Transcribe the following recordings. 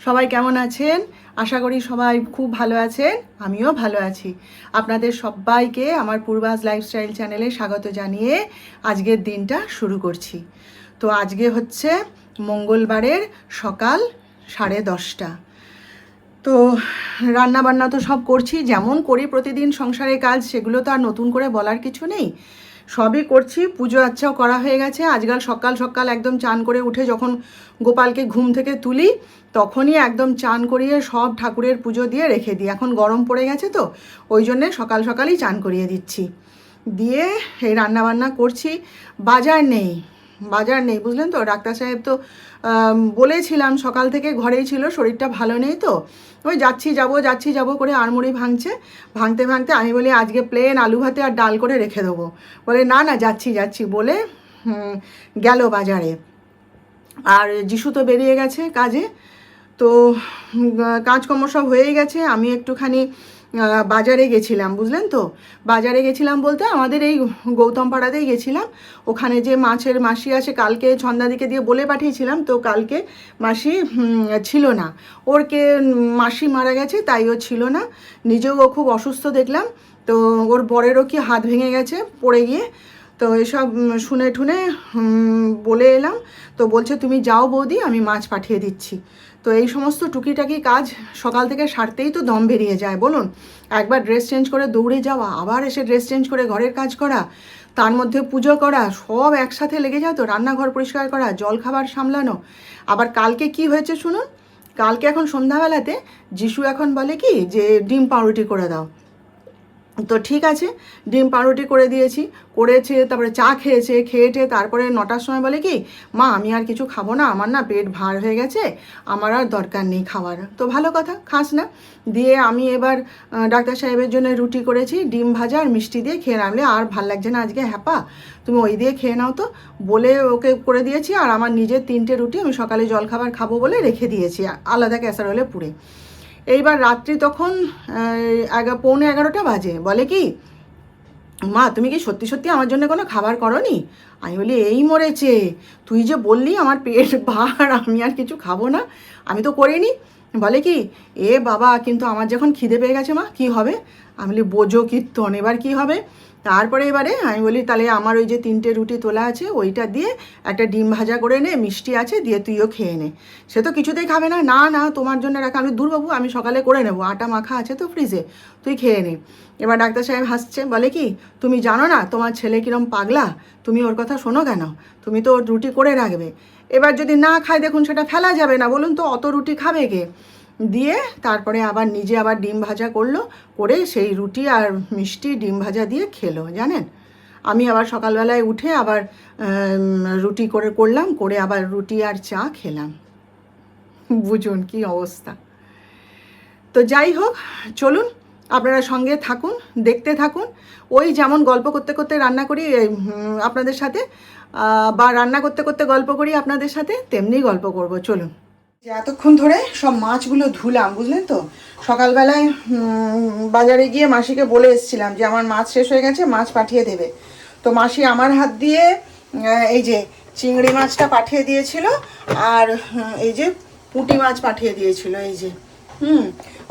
সবাই কেমন আছেন? আশা করি সবাই খুব ভালো আছেন। আমিও ভালো আছি। আপনাদের সবাইকে আমার পূর্বাস লাইফস্টাইল চ্যানেলে স্বাগত জানিয়ে আজকের দিনটা শুরু করছি। তো আজকে হচ্ছে মঙ্গলবারের সকাল 10:30। তো রান্না বান্না তো সব করছি, যেমন করি প্রতিদিন সংসারের কাজ, সেগুলো তো আর নতুন করে বলার কিছু নেই। সবই করছি, পুজো আচ্চাও করা হয়ে গেছে। আজকাল সকাল সকাল একদম চান করে উঠে যখন গোপালকে ঘুম থেকে তুলি, তখনই একদম চান করিয়ে সব ঠাকুরের পুজো দিয়ে রেখে দিই। এখন গরম পড়ে গেছে তো ওই জন্যে সকাল সকালই চান করিয়ে দিচ্ছি। দিয়ে এই রান্নাবান্না করছি। বাজার নেই বুঝলেন তো। ডাক্তার সাহেব তো বলেছিলাম, সকাল থেকে ঘরেই ছিল, শরীরটা ভালো নেই তো ওই যাচ্ছি যাবো করে আড়মুড়ি ভাঙতে আমি বলি আজকে প্লেন আলু ভাতে আর ডাল করে রেখে দেবো। বলে না যাচ্ছি বলে গেল বাজারে। আর যিশু তো বেরিয়ে গেছে কাজে। তো কাজকর্ম সব হয়েই গেছে। আমি একটুখানি বাজারে গেছিলাম বুঝলেন তো। বাজারে গেছিলাম বলতে আমাদের এই গৌতম পাড়াতেই গেছিলাম। ওখানে যে মাছের মাসি আছে, কালকে ছন্দাদিকে দিয়ে বলে পাঠিয়েছিলাম, তো কালকে মাসি ছিল না। ওরকে মাসি মারা গেছে, তাই ও ছিল না। নিজেও ও খুব অসুস্থ দেখলাম। তো ওর বরেরও কি হাত ভেঙে গেছে পড়ে গিয়ে। তো এসব শুনে ঠুনে বলে এলাম। তো বলছে তুমি যাও বৌদি, আমি মাছ পাঠিয়ে দিচ্ছি। তো এই সমস্ত টুকিটাকি কাজ সকাল থেকে সারতেই তো দম বেরিয়ে যায় বলুন। একবার ড্রেস চেঞ্জ করে দৌড়ে যাওয়া, আবার এসে ড্রেস চেঞ্জ করে ঘরের কাজ করা, তার মধ্যে পুজো করা, সব একসাথে লেগে যায়। তো রান্নাঘর পরিষ্কার করা, জল খাবার সামলানো। আবার কালকে কি হয়েছে শুনুন। কালকে এখন সন্ধ্যাবেলাতে যিশু এখন বলে কি যে ডিম পাউরুটি করে দাও। তো ঠিক আছে, ডিম পাউরুটি করে দিয়েছি, করেছে। তারপরে চা খেয়েছে, তারপরে 9টার সময় বলে কি মা আমি আর কিছু খাবো না, আমার না পেট ভার হয়ে গেছে, আমার আর দরকার নেই খাওয়ার। তো ভালো কথা, খাস না। দিয়ে আমি এবার ডাক্তার সাহেবের জন্য রুটি করেছি, ডিম ভাজা আর মিষ্টি দিয়ে খেয়ে নামলে আর ভাল লাগছে না আজকে, হ্যাপা তুমি ওই দিয়ে খেয়ে নাও তো বলে ওকে করে দিয়েছি। আর আমার নিজের 3টে রুটি আমি সকালে জলখাবার খাবো বলে রেখে দিয়েছি আলাদা ক্যাসারোলে পুড়ে। এইবার রাত্রি তখন 11:45 বাজে। বলে কি মা তুমি কি সত্যি সত্যি আমার জন্য কোনো খাবার করনি? আমি বলি এই মরেছে, তুই যে বললি আমার পেট ভার, আমি আর কিছু খাবো না, আমি তো করিনি। বলে কি এ বাবা, কিন্তু আমার যখন খিদে পেয়ে গেছে মা কি হবে? আমি বলি বোঝো কীর্তন, এবার কি হবে? তারপরে এবারে আমি বলি তাহলে আমার ওই যে 3টে রুটি তোলা আছে ওইটা দিয়ে একটা ডিম ভাজা করে নে, মিষ্টি আছে দিয়ে তুইও খেয়ে নে। সে তো কিছুতেই খাবে না, না না তোমার জন্য রাখা। আমি দূর বাবু, আমি সকালে করে নেবো, আটা মাখা আছে তো ফ্রিজে, তুই খেয়ে নে। এবার ডাক্তার সাহেব হাসছে, বলে কি তুমি জানো না তোমার ছেলে কিরম পাগলা, তুমি ওর কথা শোনো কেন? তুমি তো ওর রুটি করে রাখবে, এবার যদি না খায় দেখুন সেটা ফেলা যাবে না বলুন তো, অত রুটি খাবে কে? দিয়ে তারপরে আবার নিজে আবার ডিম ভাজা করলো, করে সেই রুটি আর মিষ্টি ডিম ভাজা দিয়ে খেলো জানেন। আমি আবার সকালবেলায় উঠে আবার রুটি করলাম, করে আবার রুটি আর চা খেলাম। বুঝুন কি অবস্থা। তো যাই হোক, চলুন আপনারা সঙ্গে থাকুন, দেখতে থাকুন। ওই যেমন গল্প করতে করতে রান্না করি আপনাদের সাথে, বা রান্না করতে করতে গল্প করি আপনাদের সাথে, তেমনি গল্প করব। চলুন। এতক্ষণ ধরে সব মাছগুলো ধুলাম বুঝলেন তো। সকালবেলায় বাজারে গিয়ে মাসিকে বলে এসেছিলাম যে আমার মাছ শেষ হয়ে গেছে, মাছ পাঠিয়ে দেবে। তো মাসি আমার হাত দিয়ে এই যে চিংড়ি মাছটা পাঠিয়ে দিয়েছিল, আর এই যে পুঁটি মাছ পাঠিয়ে দিয়েছিল, এই যে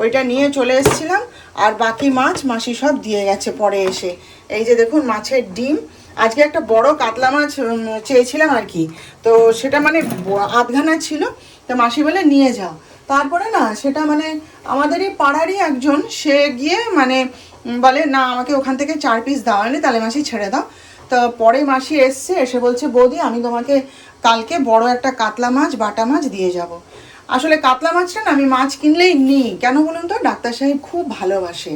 ওইটা নিয়ে চলে এসেছিলাম। আর বাকি মাছ মাসি সব দিয়ে গেছে পরে এসে। এই যে দেখুন মাছের ডিম। আজকে একটা বড় কাতলা মাছ চেয়েছিলাম আর কি, তো সেটা মানে আধখানা ছিল, তো মাসি বলে নিয়ে যাও। তারপরে না সেটা মানে আমাদেরই পাড়ারই একজন, সে গিয়ে মানে বলে না আমাকে ওখান থেকে 4 পিস দাও, এনে তাহলে মাসি ছেড়ে দাও। তো পরে মাসি এসে বলছে বৌদি আমি তোমাকে কালকে বড় একটা কাতলা মাছ বাটা মাছ দিয়ে যাব। আসলে কাতলা মাছটা না আমি মাছ কিনলেই নিই, কেন বলুন তো, ডাক্তার সাহেব খুব ভালোবাসে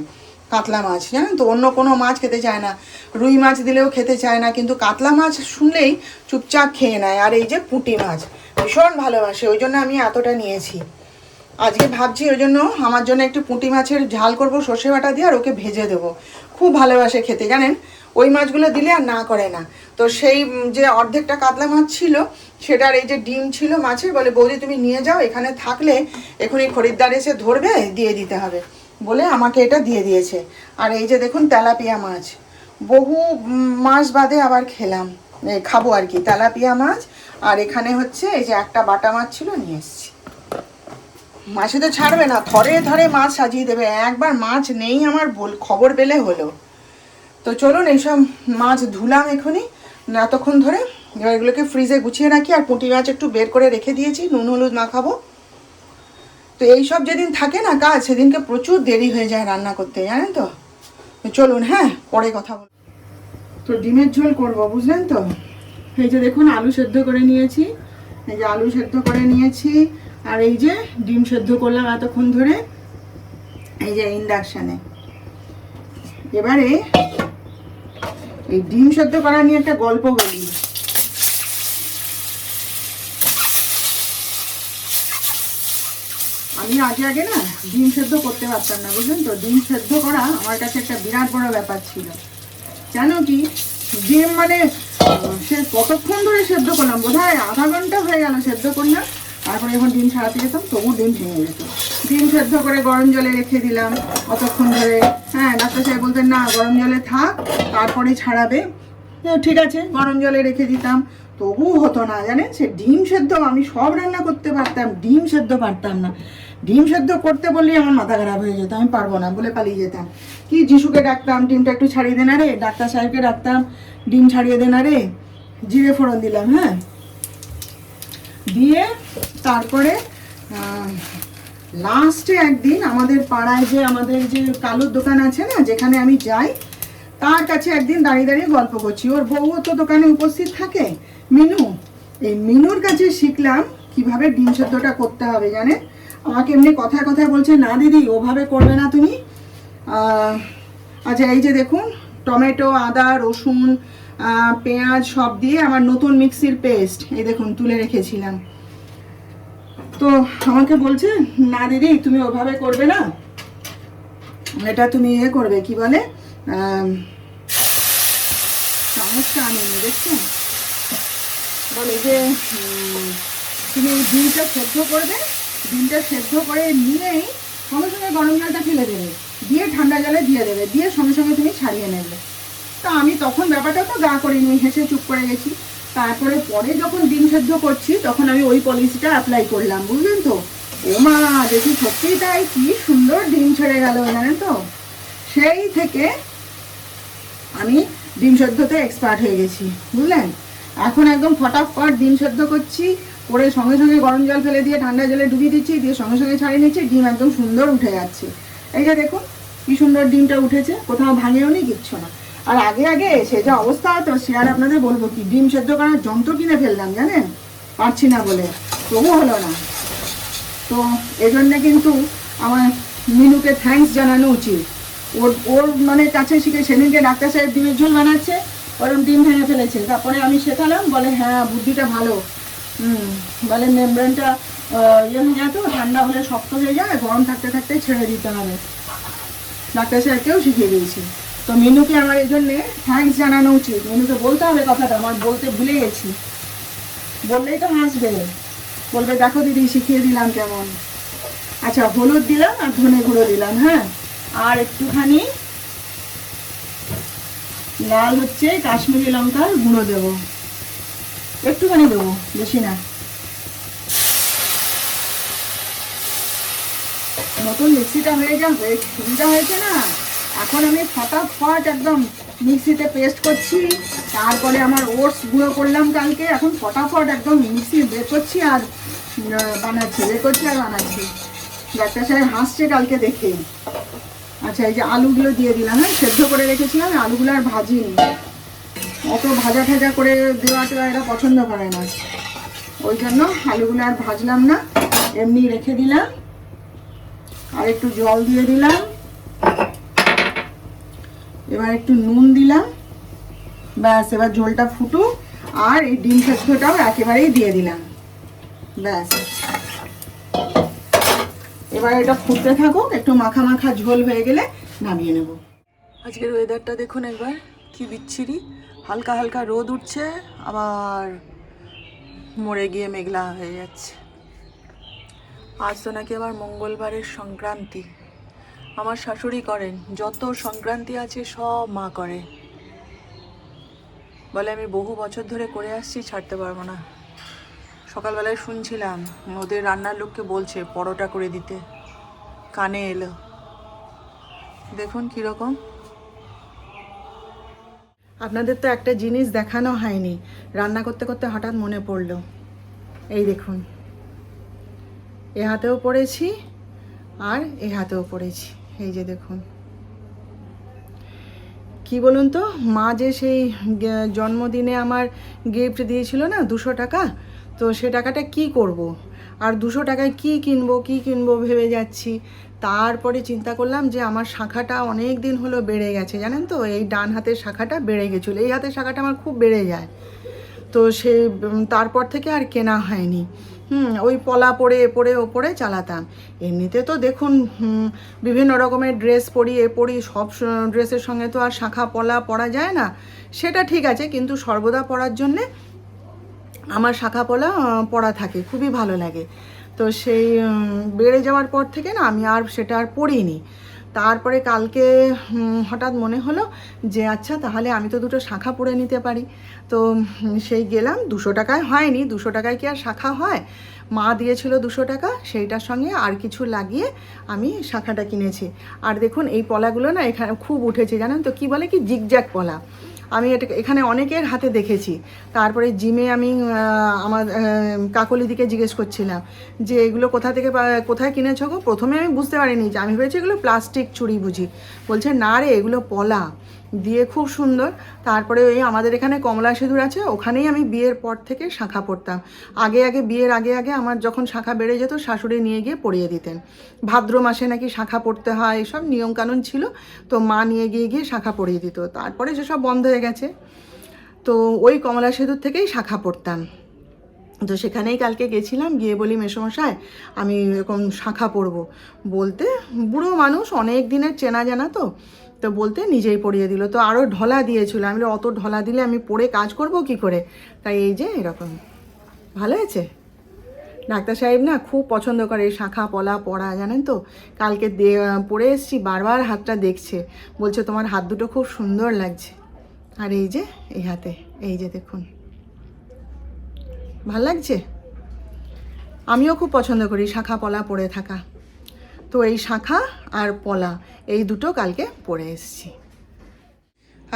কাতলা মাছ, জানেন তো। অন্য কোনো মাছ খেতে চায় না, রুই মাছ দিলেও খেতে চায় না, কিন্তু কাতলা মাছ শুনলেই চুপচাপ খেয়ে নেয়। আর এই যে পুঁটি মাছ ভীষণ ভালোবাসে, ওই জন্য আমি এতটা নিয়েছি। আজকে ভাবছি ওই জন্য আমার জন্য একটু পুঁটি মাছের ঝাল করব সর্ষে বাটা দিয়ে, আর ওকে ভেজে দেবো। খুব ভালোবাসে খেতে জানেন, ওই মাছগুলো দিলে আর না করে না। তো সেই যে অর্ধেকটা কাতলা মাছ ছিল সেটার এই যে ডিম ছিল মাছের, বলে বৌদি তুমি নিয়ে যাও, এখানে থাকলে এখনই খরিদ্দার এসে ধরবে, দিয়ে দিতে হবে বলে আমাকে এটা দিয়ে দিয়েছে। আর এই যে দেখুন তেলাপিয়া মাছ, বহু মাস বাদে আবার খাবো আর কি তেলাপিয়া মাছ। আর এখানে হচ্ছে এই যে একটা বাটা মাছ ছিল, নিয়ে এসেছি। মাছে তো ছাড়বে না, থরে থরে মাছ সাজিয়ে দেবে। একবার মাছ নেই আমার খবর পেলে হলো। তো চলুন এইসব মাছ ধুলাম এখনই এতক্ষণ ধরে। এবার এগুলোকে ফ্রিজে গুছিয়ে রাখি। আর পুঁটি মাছ একটু বের করে রেখে দিয়েছি, নুন হলুদ মাখাবো। তো এইসব যেদিন থাকে না কাজ, সেদিনকে প্রচুর দেরি হয়ে যায় রান্না করতে, জানেন তো। চলুন, হ্যাঁ, পরে কথা বল। তো ডিমের ঝোল করব, বুঝলেন তো। এই যে দেখুন আলু সেদ্ধ করে নিয়েছি, এই যে আলু সেদ্ধ করে নিয়েছি। আর এই যে ডিম সেদ্ধ করলাম এতক্ষণ ধরে, এই যে ইন্ডাকশানে। এবারে এই ডিম সেদ্ধ করা নিয়ে একটা গল্প বলি। আমি আগে না ডিম সেদ্ধ করতে পারতাম না, বুঝলেন তো। ডিম সেদ্ধ করা আমার কাছে একটা বিরাট বড় ব্যাপার ছিল। জানো কি, ডিম মানে সে কতক্ষণ ধরে সেদ্ধ করলাম, বোধহয় আধা ঘন্টা হয়ে গেল সেদ্ধ করলাম। তারপরে যখন ডিম ছাড়াতে যেতাম তবু ডিম ভেঙে যেত। ডিম সেদ্ধ করে গরম জলে রেখে দিলাম অতক্ষণ ধরে। হ্যাঁ, ডাক্তার সাহেব বলতেন না গরম জলে থাক, তারপরে ছাড়াবে। ঠিক আছে, গরম জলে রেখে দিতাম, তবুও হতো না, জানেন। সে ডিম সেদ্ধ আমি সব রান্না করতে পারতাম, ডিম সেদ্ধ পারতাম না। ডিম সেদ্ধ করতে বললেই আমার মাথা খারাপ হয়ে যেত, আমি পারবো না বলে পালিয়ে যেতাম। কি যিশুকে ডাকতাম, ডিমটা একটু ছাড়িয়ে দে না রে। ডাক্তার সাহেবকে ডাকতাম, ডিম ছাড়িয়ে দে না রে। জিরে ফোড়ন দিলাম, হ্যাঁ, দিয়ে তারপরে লাস্টে একদিন আমাদের পাড়ায় যে আমাদের যে কালুর দোকান আছে না, যেখানে আমি যাই, তার কাছে একদিন দাঁড়িয়ে দাঁড়িয়ে গল্প করছি। ওর বউও তো দোকানে উপস্থিত থাকে, মিনু। এই মিনুর কাছে শিখলাম কিভাবে ডিম সেদ্ধটা করতে হবে, জানেন। আমাকে এমনি কথায় কথায় বলছে, না দিদি ওভাবে করবে না তুমি। আচ্ছা, এই যে দেখুন টমেটো, আদা, রসুন, পেঁয়াজ সব দিয়ে আমার নতুন মিক্সির পেস্ট, এই দেখুন তুলে রেখেছিলাম। তো আমাকে বলছে, না দিদি তুমি ওভাবে করবে না, এটা তুমি করবে, কি বলে, চামচটা আনেনি, দেখছেন। বলে যে তুমি ডিমটা সেদ্ধ করবে, ডিমটা সেদ্ধ করে নিয়েই সঙ্গে সঙ্গে গরম জলটা ফেলে দেবে, দিয়ে ঠান্ডা জলে দিয়ে দেবে, দিয়ে সঙ্গে সঙ্গে তুমি ছাড়িয়ে নেবে। তা আমি তখন ব্যাপারটা তো গা করিনি, হেসে চুপ করে গেছি। তারপরে পরে যখন ডিম সেদ্ধ করছি তখন আমি ওই পলিসিটা অ্যাপ্লাই করলাম, বুঝলেন তো। ও মা, দেখি সত্যিই তাই, কি সুন্দর ডিম ছেড়ে গেল, জানেন তো। সেই থেকে আমি ডিম সেদ্ধতে এক্সপার্ট হয়ে গেছি, বুঝলেন। এখন একদম ফটাফট ডিম সেদ্ধ করছি, করে সঙ্গে সঙ্গে গরম জল ফেলে দিয়ে ঠান্ডা জলে ডুবিয়ে দিচ্ছি, দিয়ে সঙ্গে সঙ্গে ছাড়িয়ে নিচ্ছি, ডিম একদম সুন্দর উঠে যাচ্ছে। এই যে দেখুন কি সুন্দর ডিমটা উঠেছে, কোথাও ভাঙেও নি, কিচ্ছু না। আর আগে সে যা অবস্থা হতো সে আর আপনাদের বলবো কি। ডিম সেদ্ধ করার যন্ত্র কিনে ফেললাম, জানেন, পারছি না বলে, তবু হলো না। তো এজন্যে কিন্তু আমার মিনুকে থ্যাঙ্কস জানানো উচিত। ওর মানে কাছে শিখে সেদিনকে ডাক্তার সাহেব ডিমের ঝোল বানাচ্ছে, ওরকম ডিম ভেঙে ফেলেছে। তারপরে আমি শেখালাম, বলে হ্যাঁ বুদ্ধিটা ভালো। বলে মেমব্রেনটা ইয়ে হয়ে যায়, তো ঠান্ডা হলে শক্ত হয়ে যায়, গরম থাকতে থাকতে ছেড়ে দিতে হবে। ডাক্তার সাহেবকেও শিখিয়ে দিয়েছি। তো মিনুকে আমার এই জন্যে থ্যাঙ্কস জানানো উচিত। মিনুকে বলতে হবে কথাটা, আমার বলতে ভুলে গেছি। বললেই তো হাসবে, বলবে দেখো দিদি শিখিয়ে দিলাম কেমন। আচ্ছা, হলুদ দিলাম আর ধনে গুঁড়ো দিলাম, হ্যাঁ, আর একটুখানি লাল হচ্ছে কাশ্মীরি লঙ্কার গুঁড়ো দেবো, একটুখানি দেবো, বেশি না। নতুন মিক্সিটা হয়ে সুবিধা হয়েছে না, এখন আমি ফটাফট একদম মিক্সিতে পেস্ট করছি। তারপরে আমার ওটস গুঁড়ো করলাম কালকে, এখন ফটাফট একদম মিক্সি বের করছি আর বানাচ্ছি। ডাক্তার সাহেব হাসছে কালকে দেখে। আচ্ছা, এই যে আলুগুলো দিয়ে দিলাম, হ্যাঁ, সেদ্ধ করে রেখেছিলাম, আলুগুলো আর ভাজিনি। অত ভাজা ঠাজা করে দেওয়াটা এরা পছন্দ করে না, ওই জন্য আলুগুলো আর ভাজলাম না, এমনি রেখে দিলাম। আর একটু জল দিয়ে দিলাম, এবার একটু নুন দিলাম, ব্যাস। এবার ঝোলটা ফুটুক, আর এই ডিম সেদ্ধটাও একেবারেই দিয়ে দিলাম, ব্যাস। এবার এটা ফুটতে থাকুক, একটু মাখা মাখা ঝোল হয়ে গেলে নামিয়ে নেব। আজকের ওয়েদারটা দেখুন একবার, কি বিচ্ছিরি। হালকা হালকা রোদ উঠছে, আবার মরে গিয়ে মেঘলা হয়ে যাচ্ছে। আজ তো নাকি আবার মঙ্গলবারের সংক্রান্তি। আমার শাশুড়ি করেন, যত সংক্রান্তি আছে সব মা করে। বলে আমি বহু বছর ধরে করে আসছি, ছাড়তে পারবো না। সকালবেলায় শুনছিলাম ওদের রান্নার লোককে বলছে পরোটা করে দিতে, কানে এলো। দেখুন কীরকম। আপনাদের তো একটা জিনিস দেখানো হয়নি, রান্না করতে করতে হঠাৎ মনে পড়লো। এই দেখুন, এ হাতেও পড়েছি আর এ হাতেও পড়েছি। এই যে দেখুন, কি বলুন তো, মা যে সেই জন্মদিনে আমার গিফট দিয়েছিল না 200 টাকা, তো সে টাকাটা কি করব, আর 200 টাকায় কি কিনবো ভেবে যাচ্ছি। তারপরে চিন্তা করলাম যে আমার শাখাটা অনেক দিন হলো বেড়ে গেছে, জানেন তো, এই ডান হাতের শাখাটা বেড়ে গেছিলো, এই হাতের শাখাটা আমার খুব বেড়ে যায়। তো সে তারপর থেকে আর কেনা হয়নি। ওই পলা পরে ওপরে চালাতাম। এমনিতে তো দেখুন বিভিন্ন রকমের ড্রেস পরি, সব ড্রেসের সঙ্গে তো আর শাখা পলা পরা যায় না, সেটা ঠিক আছে, কিন্তু সর্বদা পরার জন্যে আমার শাখা পলা পরা থাকে, খুবই ভালো লাগে। তো সেই বেড়ে যাওয়ার পর থেকে না আমি আর সেটা আর পরিনি। তারপরে কালকে হঠাৎ মনে হলো যে আচ্ছা তাহলে আমি তো দুটো শাখা পরে নিতে পারি। তো সেই গেলাম, 200 টাকায় হয়নি, 200 টাকায় কি আর শাখা হয়। মা দিয়েছিল 200 টাকা, সেইটার সঙ্গে আর কিছু লাগিয়ে আমি শাখাটা কিনেছি। আর দেখুন এই পলাগুলো না এখানে খুব উঠেছে, জানেন তো, কি বলে কি জিগজ্যাগ পলা। আমি এটা এখানে অনেকের হাতে দেখেছি। তারপরে জিমে আমি আমার কাকলিদিকে জিজ্ঞেস করছিলাম যে এগুলো কোথায় কিনেছো গো। প্রথমে আমি বুঝতে পারিনি, যে আমি ভেবেছি এগুলো প্লাস্টিক চুড়ি বুঝি। বলছে না রে, এগুলো পলা দিয়ে খুব সুন্দর। তারপরে ওই আমাদের এখানে কমলা সিঁদুর আছে, ওখানেই আমি বিয়ের পর থেকে শাখা পরতাম। বিয়ের আগে আমার যখন শাখা বেড়ে যেত শাশুড়ি নিয়ে গিয়ে পরিয়ে দিতেন। ভাদ্র মাসে নাকি শাখা পরতে হয়, এসব নিয়মকানুন ছিল। তো মা নিয়ে গিয়ে শাখা পরিয়ে দিত। তারপরে সেসব বন্ধ হয়ে গেছে। তো ওই কমলা সিঁদুর থেকেই শাখা পরতাম। তো সেখানেই কালকে গেছিলাম, গিয়ে বলি মেসোমশাই আমি এরকম শাখা পরবো। বলতে বুড়ো মানুষ, অনেক দিনের চেনা জানা, তো বলতে নিজেই পরিয়ে দিল। তো আরও ঢলা দিয়েছিল, আমি অত ঢলা দিলে আমি পরে কাজ করব কি করে। তাই এই যে এরকম ভালো হয়েছে। ডাক্তার সাহেব না খুব পছন্দ করে এই শাখা পলা পরা, জানেন তো। কালকে পরে এসছি, বারবার হাতটা দেখছে, বলছে তোমার হাত দুটো খুব সুন্দর লাগছে। আর এই যে এই হাতে, এই যে দেখুন, ভাল লাগছে। আমিও খুব পছন্দ করি শাখা পলা পরে থাকা। তো এই শাখা আর পলা এই দুটো কালকে পরে এসছি।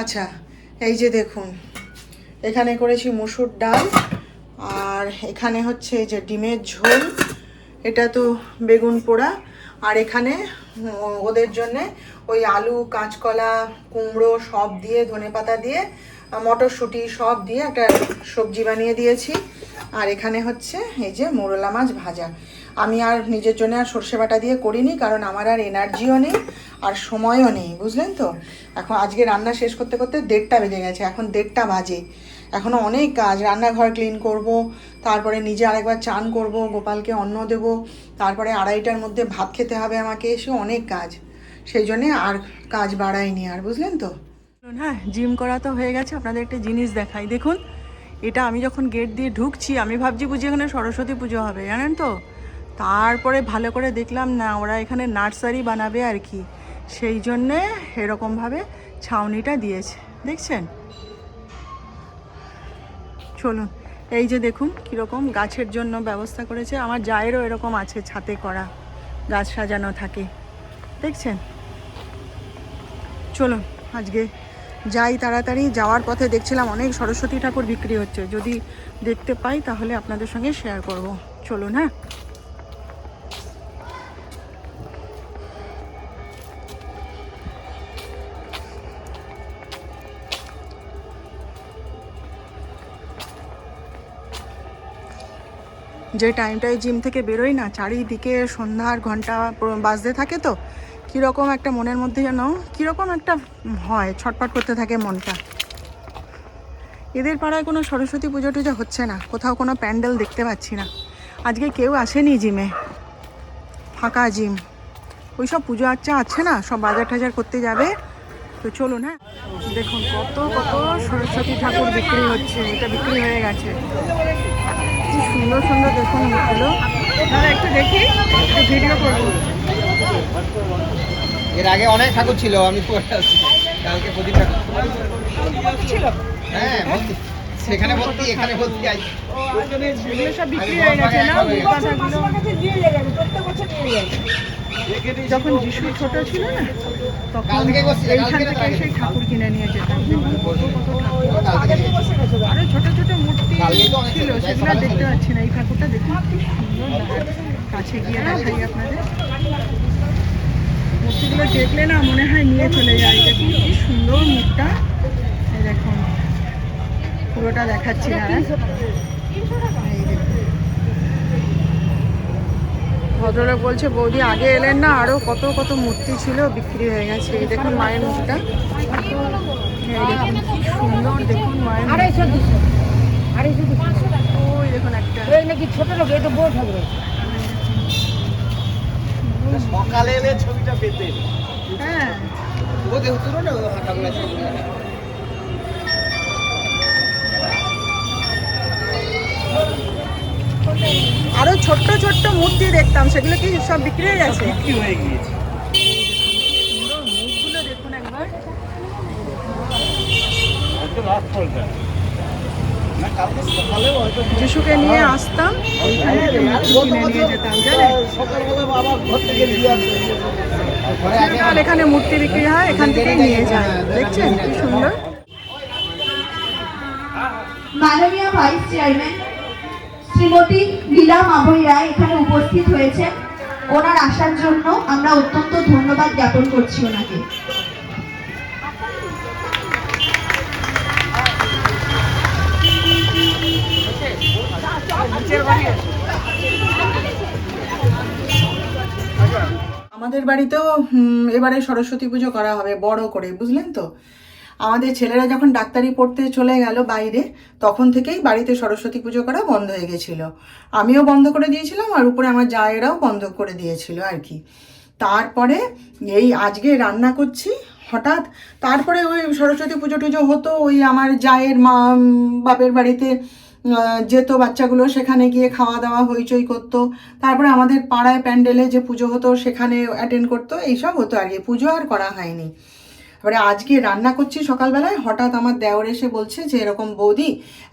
আচ্ছা, এই যে দেখুন, এখানে করেছি মুসুর ডাল, আর এখানে হচ্ছে এই যে ডিমের ঝোল, এটা তো বেগুন পোড়া, আর এখানে ওদের জন্যে ওই আলু, কাঁচকলা, কুমড়ো সব দিয়ে, ধনেপাতা দিয়ে, মটরশুঁটি সব দিয়ে একটা সবজি বানিয়ে দিয়েছি। আর এখানে হচ্ছে এই যে মোরলা মাছ ভাজা। আমি আর নিজের জন্য আর সর্ষে বাটা দিয়ে করিনি, কারণ আমার আর এনার্জিও নেই আর সময়ও নেই, বুঝলেন তো। এখন আজকে রান্না শেষ করতে করতে 1:30 বেজে গেছে, এখন 1:30 বাজে, এখনও অনেক কাজ। রান্নাঘর ক্লিন করব, তারপরে নিজে আরেকবার চান করব, গোপালকে অন্ন দেব, তারপরে 2:30টার মধ্যে ভাত খেতে হবে আমাকে, এসে অনেক কাজ। সেই জন্যে আর কাজ বাড়াইনি আর, বুঝলেন তো। হ্যাঁ, জিম করা তো হয়ে গেছে। আপনাদের একটা জিনিস দেখাই, দেখুন। এটা আমি যখন গেট দিয়ে ঢুকছি আমি ভাবছি বুঝি এখানে সরস্বতী পুজো হবে, জানেন তো। তারপরে ভালো করে দেখলাম না, ওরা এখানে নার্সারি বানাবে আর কি, সেই জন্যে এরকমভাবে ছাউনিটা দিয়েছে, দেখছেন। চলুন, এই যে দেখুন কীরকম গাছের জন্য ব্যবস্থা করেছে। আমার জায়েরও এরকম আছে, ছাতে করা গাছ সাজানো থাকে, দেখছেন। চলুন আজকে যাই তাড়াতাড়ি। যাওয়ার পথে দেখছিলাম অনেক সরস্বতী ঠাকুর বিক্রি হচ্ছে, যদি দেখতে পাই তাহলে আপনাদের সঙ্গে শেয়ার করব। চলুন। হ্যাঁ, যে টাইমটায় জিম থেকে বেরোই না, চারিদিকে সন্ধ্যার ঘন্টা বাজতে থাকে, তো কীরকম একটা মনের মধ্যে যেন কীরকম একটা হয়, ছটফট করতে থাকে মনটা। এদের পাড়ায় কোনো সরস্বতী পুজো টুজো হচ্ছে না, কোথাও কোনো প্যান্ডেল দেখতে পাচ্ছি না। আজকে কেউ আসেনি জিমে, ফাঁকা জিম। ওই সব পুজো আচ্ছা আছে না, সব বাজার টাজার করতে যাবে। তো চলুন। হ্যাঁ, দেখুন কত কত সরস্বতী ঠাকুর বিক্রি হচ্ছে, এটা বিক্রি হয়ে গেছে। কি সুন্দর সুন্দর দেখুন এগুলো। একটু দেখি, একটু ভিডিও করবো। এর আগে অনেক ঠাকুর ছিল, আমি কালকে প্রদীপ ঠাকুর ছিল। হ্যাঁ, সেখানে ভর্তি এখানে ভর্তি আছে এগুলো সব বিক্রি হয়ে গেছে না যখন যিশু ছোট ছিল না তখন এইখান থেকে সেই ঠাকুর কিনে নিয়ে যেতাম। আরো ছোট ছোট মূর্তি ছিল সেগুলো দেখতে পাচ্ছি না। এই ঠাকুরটা দেখুন কি সুন্দর, কাছে গিয়ে দেখাই আপনাদের। মূর্তিগুলো দেখলে না মনে হয় নিয়ে চলে যায়। দেখুন কি সুন্দর মুখটা, এই দেখুন পুরোটা দেখাচ্ছি না। ভদ্রলোক বলছে বৌদি আগে এলেন না, আরো কত কত মূর্তি ছিল বিক্রি হয়ে গেছে। এই দেখুন মায়ের মুখটা, এই দেখুন কি সুন্দর, দেখুন মায়ের ওই দেখুন একটা নাকি ছোট লোক, এই তো বড় ঠাকুর। সকালে এলে ছবিটা পেতে হ্যাঁ ও দেখো না ঠাকুর আছে। আরো ছোট্ট ছোট্ট মূর্তি দেখতাম, সেগুলো কি সব বিক্রি হয়ে গেছে? বিক্রি হয়ে গিয়েছে। মুখগুলো দেখুন একবার। যিশুকে নিয়ে আসতাম, কিনে নিয়ে যেতাম জানেন। এখানে মূর্তি বিক্রি হয়, এখান থেকে নিয়ে যায়। দেখছেন কি সুন্দর। মাননীয় ভাইস চেয়ারম্যান শ্রীমতী লীলা মাভৈ রায় এখানে উপস্থিত হয়েছেন। ওনার আসার জন্য আমরা অত্যন্ত ধন্যবাদ জ্ঞাপন করছি ওনাকে। আমাদের বাড়িতেও এবারে সরস্বতী পুজো করা হবে বড় করে, বুঝলেন তো। আমাদের ছেলেরা যখন ডাক্তারি পড়তে চলে গেল বাইরে, তখন থেকেই বাড়িতে সরস্বতী পুজো করা বন্ধ হয়ে গেছিল। আমিও বন্ধ করে দিয়েছিলাম, আর উপরে আমার জায়েরাও বন্ধ করে দিয়েছিল আর কি। তারপরে এই আজকে রান্না করছি হঠাৎ। তারপরে ওই সরস্বতী পুজো টুজো হতো, ওই আমার জায়ের মা বাপের বাড়িতে যেত বাচ্চাগুলো, সেখানে গিয়ে খাওয়া দাওয়া হইচই করতো। তারপরে আমাদের পাড়ায় প্যান্ডেলে যে পুজো হতো সেখানে অ্যাটেন্ড করতো, এইসব হতো আর কি। পুজো আর করা হয়নি। এবারে আজকে রান্না করছি সকালবেলায়, হঠাৎ আমার দেওর এসে বলছে যে এরকম বৌদি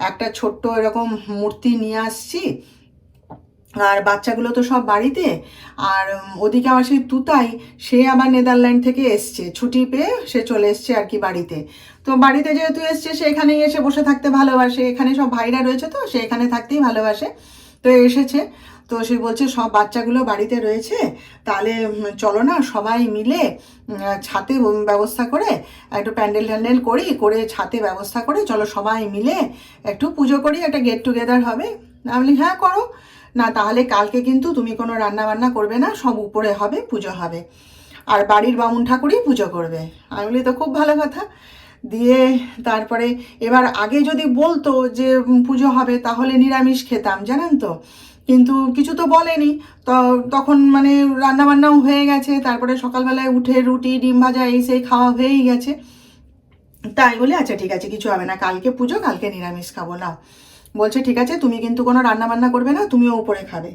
একটা ছোট্ট এরকম মূর্তি নিয়ে আসছি, আর বাচ্চাগুলো তো সব বাড়িতে, আর ওদিকে আমার সেই তুতাই, সে আবার নেদারল্যান্ড থেকে এসছে, ছুটি পেয়ে সে চলে এসছে আর কি বাড়িতে। তো বাড়িতে যেহেতু এসছে, সে এখানেই এসে বসে থাকতে ভালোবাসে, এখানে সব ভাইরা রয়েছে তো সে এখানে থাকতেই ভালোবাসে। তো এসেছে, তো সে বলছে সব বাচ্চাগুলো বাড়িতে রয়েছে, তাহলে চলো না সবাই মিলে ছাতে ব্যবস্থা করে একটু প্যান্ডেল ট্যান্ডেল করে ছাতে ব্যবস্থা করে চলো সবাই মিলে একটু পুজো করি, একটা গেট টুগেদার হবে। আমি বলি হ্যাঁ করো না, তাহলে কালকে কিন্তু তুমি কোনো রান্না বান্না করবে না, সব উপরে হবে, পুজো হবে, আর বাড়ির বামুন ঠাকুরই পুজো করবে। আমি বলি তো খুব ভালো কথা। দিয়ে তারপরে এবার আগে যদি বলতো যে পুজো হবে তাহলে নিরামিষ খেতাম, জানেন তো, কিন্তু কিছু তো বলেনি। তো তখন মানে রান্নাবান্নাও হয়ে গেছে, তারপরে সকালবেলায় উঠে রুটি ডিম ভাজা এই সেই খাওয়া হয়েই গেছে। তাই বলে আচ্ছা ঠিক আছে কিছু হবে না, কালকে পুজো, কালকে নিরামিষ খাবো না। বলছে ঠিক আছে, তুমি কিন্তু কোনো রান্না বান্না করবে না, তুমিও উপরে খাবে।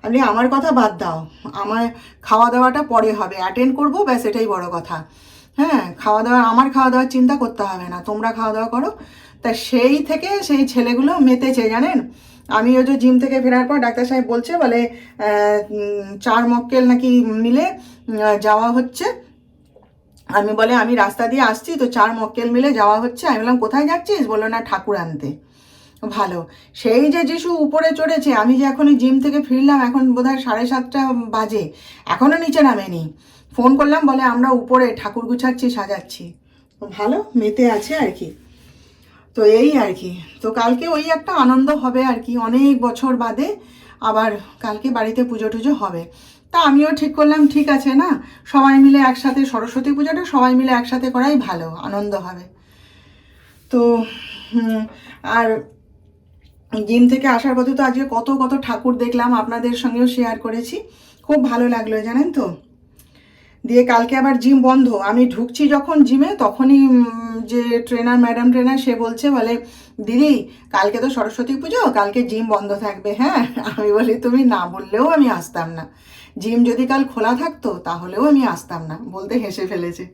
আপনি আমার কথা বাদ দাও, আমার খাওয়া দাওয়াটা পরে হবে, অ্যাটেন্ড করবো, ব্যাস এটাই বড় কথা। হ্যাঁ, আমার খাওয়া দাওয়ার চিন্তা করতে হবে না, তোমরা খাওয়া দাওয়া করো। তা সেই থেকে সেই ছেলেগুলো মেতেছে জানেন। আমি ওই যে জিম থেকে ফেরার পর ডাক্তার সাহেব বলছে, বলে 4 মক্কেল নাকি মিলে যাওয়া হচ্ছে। আমি বলে আমি রাস্তা দিয়ে আসছি তো 4 মক্কেল মিলে যাওয়া হচ্ছে। আমি বললাম কোথায় যাচ্ছিস? বললো না ঠাকুর আনতে। ভালো, সেই যে যিশু উপরে চড়েছে, আমি যে এখনই জিম থেকে ফিরলাম, এখন বোধহয় 7:30 বাজে, এখনও নিচে নামেনি। ফোন করলাম, বলে আমরা উপরে ঠাকুর গুছাচ্ছি, সাজাচ্ছি। ভালো মেতে আছে আর কি। তো এই আর কি। তো কালকে ওই একটা আনন্দ হবে আর কি, অনেক বছর বাদে আবার কালকে বাড়িতে পুজো টুজো হবে। তা আমিও ঠিক করলাম ঠিক আছে না, সবাই মিলে একসাথে সরস্বতী পুজোটা সবাই মিলে একসাথে করাই ভালো, আনন্দ হবে। তো আর জিম থেকে আসার পথে তো আজকে কত কত ঠাকুর দেখলাম, আপনাদের সঙ্গেও শেয়ার করেছি, খুব ভালো লাগলো জানেন তো। দিয়ে কালকে আবার জিম বন্ধ। আমি ঢুকছি যখন জিমে, তখনই যে ম্যাডাম ট্রেনার সে বলছে, বলে দিদি কালকে তো সরস্বতী পুজো, কালকে জিম বন্ধ থাকবে। হ্যাঁ, আমি বলি তুমি না বললেও আমি আসতাম না, জিম যদি কাল খোলা থাকতো তাহলেও আমি আসতাম না, বলতে হেসে ফেলেছে।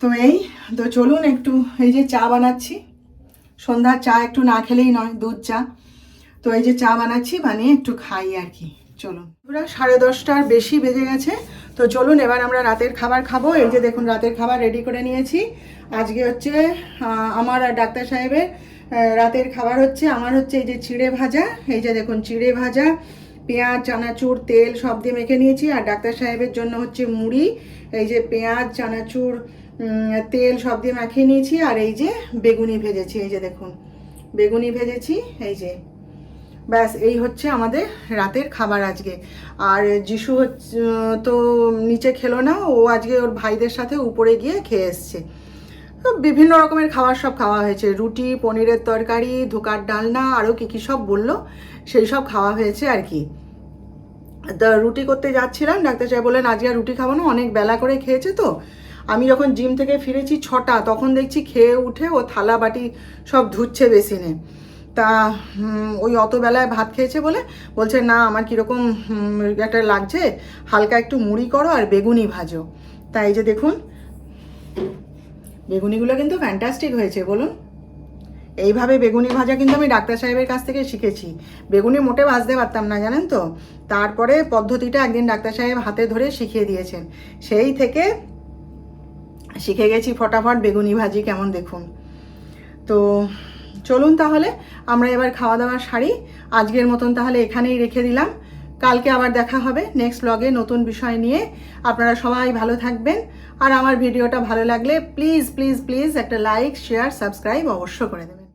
তো এই তো চলুন একটু এই যে চা বানাচ্ছি, সন্ধ্যার চা একটু না খেলেই নয়, দুধ চা। তো এই যে চা বানাচ্ছি, বানিয়ে একটু খাই আর কি। চলুন, পুরো 10:30টার বেশি বেজে গেছে। তো চলুন এবার আমরা রাতের খাবার খাবো। এই যে দেখুন রাতের খাবার রেডি করে নিয়েছি। আজকে হচ্ছে আমার আর ডাক্তার সাহেবের রাতের খাবার হচ্ছে, আমার হচ্ছে এই যে চিড়ে ভাজা, এই যে দেখুন চিড়ে ভাজা, পেঁয়াজ, চানাচুর, তেল সব দিয়ে মেখে নিয়েছি। আর ডাক্তার সাহেবের জন্য হচ্ছে মুড়ি, এই যে পেঁয়াজ, চানাচুর, তেল সব দিয়ে মাখিয়ে নিয়েছি। আর এই যে বেগুনি ভেজেছি, এই যে দেখুন বেগুনি ভেজেছি, এই যে ব্যাস এই হচ্ছে আমাদের রাতের খাবার আজকে। আর যিশু তো নিচে খেলো না, ও আজকে ওর ভাইদের সাথে উপরে গিয়ে খেয়ে এসছে। বিভিন্ন রকমের খাবার সব খাওয়া হয়েছে, রুটি, পনিরের তরকারি, ধোকার ডালনা, আরও কী সব বললো সেই সব খাওয়া হয়েছে আর কি। তা রুটি করতে যাচ্ছিলাম, ডাক্তার সাহেব বললেন আজকে আর রুটি খাবো না, অনেক বেলা করে খেয়েছে। তো আমি যখন জিম থেকে ফিরেছি 6টা, তখন দেখছি খেয়ে উঠে ও থালা বাটি সব ধুচ্ছে বেসিনে। তা ওই অত বেলায় ভাত খেয়েছে বলে বলছে না আমার কীরকম একটা লাগছে, হালকা একটু মুড়ি করো আর বেগুনি ভাজো। তাই এই যে দেখুন বেগুনিগুলো কিন্তু ফ্যান্টাস্টিক হয়েছে বলুন। এইভাবে বেগুনি ভাজা কিন্তু আমি ডাক্তার সাহেবের কাছ থেকে শিখেছি। বেগুনি মোটে ভাজতে পারতাম না জানেন তো, তারপরে পদ্ধতিটা একদিন ডাক্তার সাহেব হাতে ধরে শিখিয়ে দিয়েছেন, সেই থেকে শিখে গেছি ফটাফট বেগুনি ভাজি কেমন দেখুন। তো চলুন তাহলে আমরা এবার খাওয়া দাওয়া সারি, আজকের মতন তাহলে এখানেই রেখে দিলাম। কালকে আবার দেখা হবে নেক্সট ব্লগে নতুন বিষয় নিয়ে। আপনারা সবাই ভালো থাকবেন, আর আমার ভিডিওটা ভালো লাগলে প্লিজ প্লিজ প্লিজ একটা লাইক, শেয়ার, সাবস্ক্রাইব অবশ্য করে দেবেন।